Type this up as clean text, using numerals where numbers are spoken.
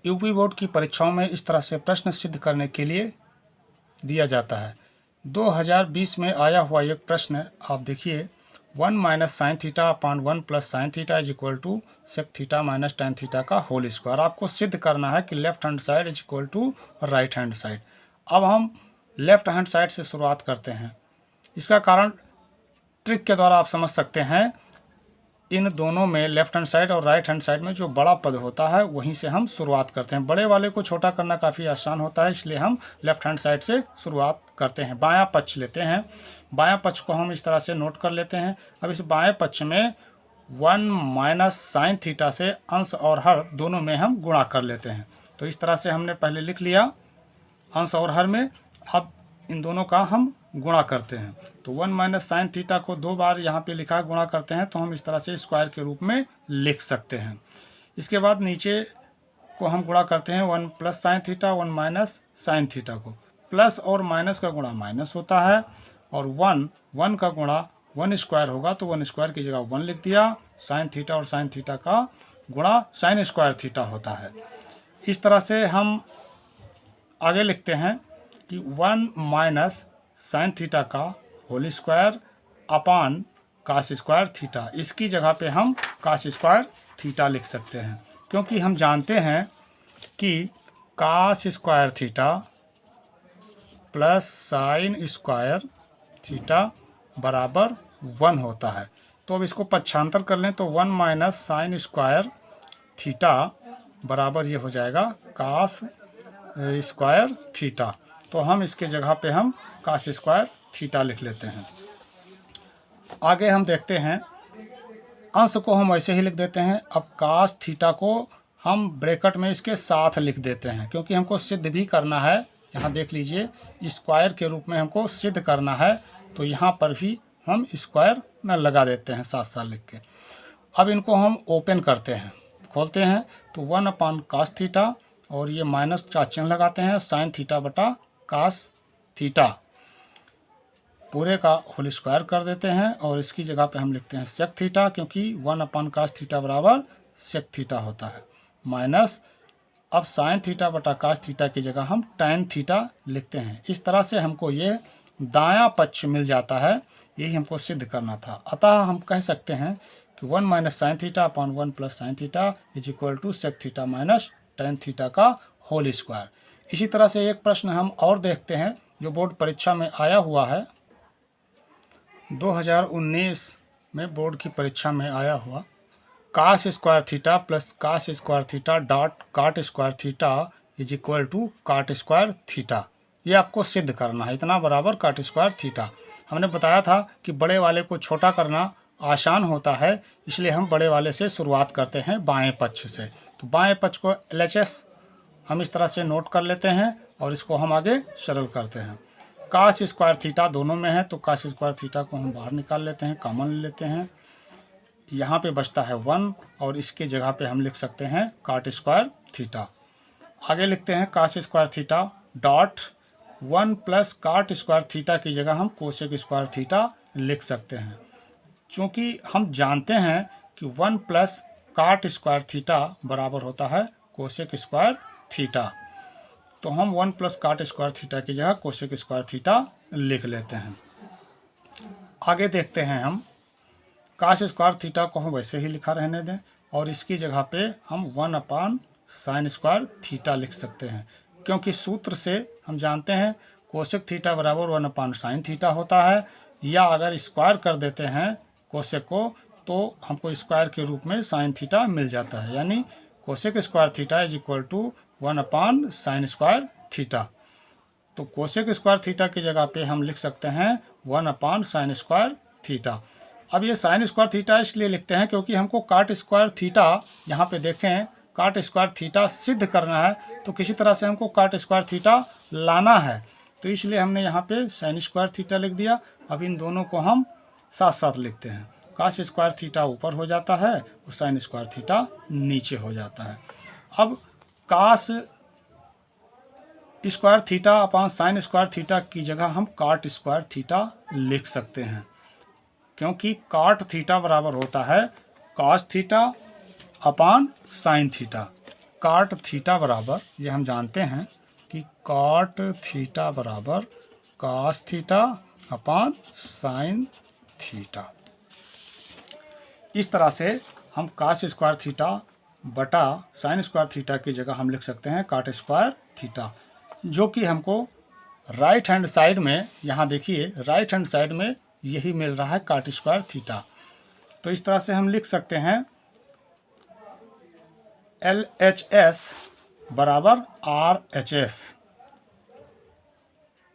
UP board की परीक्षाओं में इस तरह से प्रश्न सिद्ध करने के लिए दिया जाता है। 2020 में आया हुआ एक प्रश्न आप देखिए, 1 minus sine theta upon 1 plus sine theta is equal to sec theta minus tan theta का होल स्क्वायर। आपको सिद्ध करना है कि left hand side is equal to right hand side. अब हम लेफ्ट हैंड साइड से शुरुआत करते हैं। इसका कारण ट्रिक के द्वारा आप समझ सकते हैं। इन दोनों में लेफ्ट हैंड साइड और राइट हैंड साइड में जो बड़ा पद होता है वहीं से हम शुरुआत करते हैं। बड़े वाले को छोटा करना काफ़ी आसान होता है, इसलिए हम लेफ्ट हैंड साइड से शुरुआत करते हैं। बायां पक्ष लेते हैं। बायां पक्ष को हम इस तरह से नोट कर लेते हैं। अब इस बाएं पक्ष में 1 माइनस साइन थीटा से अंश और हर दोनों में हम गुणा कर लेते हैं। तो इस तरह से हमने पहले लिख लिया अंश और हर में। अब इन दोनों का हम गुणा करते हैं। तो 1 माइनस साइन थीटा को 2 बार यहाँ पे लिखा है, गुणा करते हैं तो हम इस तरह से स्क्वायर के रूप में लिख सकते हैं। इसके बाद नीचे को हम गुणा करते हैं 1 plus sine theta 1 minus sine theta को। प्लस और माइनस का गुणा माइनस होता है और 1 का गुणा 1 स्क्वायर होगा तो 1 स्क्वायर की जगह 1 लिख दिया। साइन थीटा और साइन थीटा का गुणा साइन स्क्वायर थीटा होता है। इस तरह से हम आगे लिखते हैं कि 1 माइनस साइन थीटा का whole square upon cos square theta. इसकी जगह पे हम कास स्क्वायर थीटा लिख सकते हैं, क्योंकि हम जानते हैं कि cos square theta plus sine square theta बराबर 1 होता है। तो अब इसको पक्षांतर कर लें तो 1 माइनस साइन स्क्वायर थीटा बराबर ये हो जाएगा कास स्क्वायर थीटा। तो हम इसके जगह पे हम कास स्क्वायर थीटा लिख लेते हैं। आगे हम देखते हैं, अंश को हम ऐसे ही लिख देते हैं। अब कास थीटा को हम ब्रैकेट में इसके साथ लिख देते हैं, क्योंकि हमको सिद्ध भी करना है। यहाँ देख लीजिए, स्क्वायर के रूप में हमको सिद्ध करना है, तो यहाँ पर भी हम स्क्वायर में लगा देते हैं साथ साथ लिख के। अब इनको हम ओपन करते हैं, खोलते हैं तो 1 अपान कास थीटा और ये माइनस का चिन्ह लगाते हैं, साइन थीटा बटा कास थीटा पूरे का होल स्क्वायर कर देते हैं और इसकी जगह पे हम लिखते हैं सेक थीटा, क्योंकि 1 अपान कास थीटा बराबर सेक थीटा होता है। माइनस अब साइन थीटा बटा कास थीटा की जगह हम टैन थीटा लिखते हैं। इस तरह से हमको ये दायां पक्ष मिल जाता है। यही हमको सिद्ध करना था। अतः हम कह सकते हैं कि 1 minus sine theta upon 1 plus sine theta is equal to sec theta minus tan theta का होल स्क्वायर। इसी तरह से एक प्रश्न हम और देखते हैं जो बोर्ड परीक्षा में आया हुआ है। 2019 में बोर्ड की परीक्षा में आया हुआ, cos square theta plus cos square theta dot cot square theta is equal to cot square theta. ये आपको सिद्ध करना है, इतना बराबर काट स्क्वायर थीटा। हमने बताया था कि बड़े वाले को छोटा करना आसान होता है, इसलिए हम बड़े वाले से शुरुआत करते हैं बाएं पक्ष से। तो बाएं पक्ष को LHS हम इस तरह से नोट कर लेते हैं और इसको हम आगे सरल करते हैं। कास स्क्वायर थीटा दोनों में है तो कास स्क्वायर थीटा को हम बाहर निकाल लेते हैं, कॉमन ले लेते हैं। यहाँ पे बचता है 1 और इसके जगह पे हम लिख सकते हैं काट स्क्वायर थीटा। आगे लिखते हैं cos square theta dot 1 plus cot square theta की जगह हम कोसेक स्क्वायर थीटा लिख सकते हैं। चूँकि हम जानते हैं कि 1 प्लस काट स्क्वायर थीटा बराबर होता है कोसेक स्क्वायर थीटा, तो हम 1 प्लस काट स्क्वायर थीटा की जगह कोसेक स्क्वायर थीटा लिख लेते हैं। आगे देखते हैं हम कास स्क्वायर थीटा को हम वैसे ही लिखा रहने दें और इसकी जगह पे हम 1 अपान साइन स्क्वायर थीटा लिख सकते हैं, क्योंकि सूत्र से हम जानते हैं कोसेक थीटा बराबर 1 अपान साइन थीटा होता है। या अगर स्क्वायर कर देते हैं कोसेक को तो हमको स्क्वायर के रूप में साइन थीटा मिल जाता है, यानी cosec square theta is equal to 1 upon sine square theta. तो कोसेक स्क्वायर थीटा की जगह पे हम लिख सकते हैं 1 अपान साइन स्क्वायर थीटा। अब ये साइन स्क्वायर थीटा इसलिए लिखते हैं क्योंकि हमको काट स्क्वायर थीटा, यहाँ पे देखें काट स्क्वायर थीटा सिद्ध करना है, तो किसी तरह से हमको काट स्क्वायर थीटा लाना है, तो इसलिए हमने यहाँ पे साइन स्क्वायर थीटा लिख दिया। अब इन दोनों को हम साथ साथ लिखते हैं। कास स्क्वायर थीटा ऊपर हो जाता है और साइन स्क्वायर थीटा नीचे हो जाता है। अब cos square theta upon sine square theta की जगह हम काट स्क्वायर थीटा लिख सकते हैं, क्योंकि काट थीटा बराबर होता है cos theta upon sine theta. Cot theta बराबर, ये हम जानते हैं कि कॉट थीटा बराबर cos theta upon sine theta. इस तरह से हम कॉस स्क्वायर थीटा बटा साइन स्क्वायर थीटा की जगह हम लिख सकते हैं कॉट स्क्वायर थीटा, जो कि हमको राइट हैंड साइड में, यहाँ देखिए राइट हैंड साइड में यही मिल रहा है कॉट स्क्वायर थीटा। तो इस तरह से हम लिख सकते हैं LHS बराबर RHS।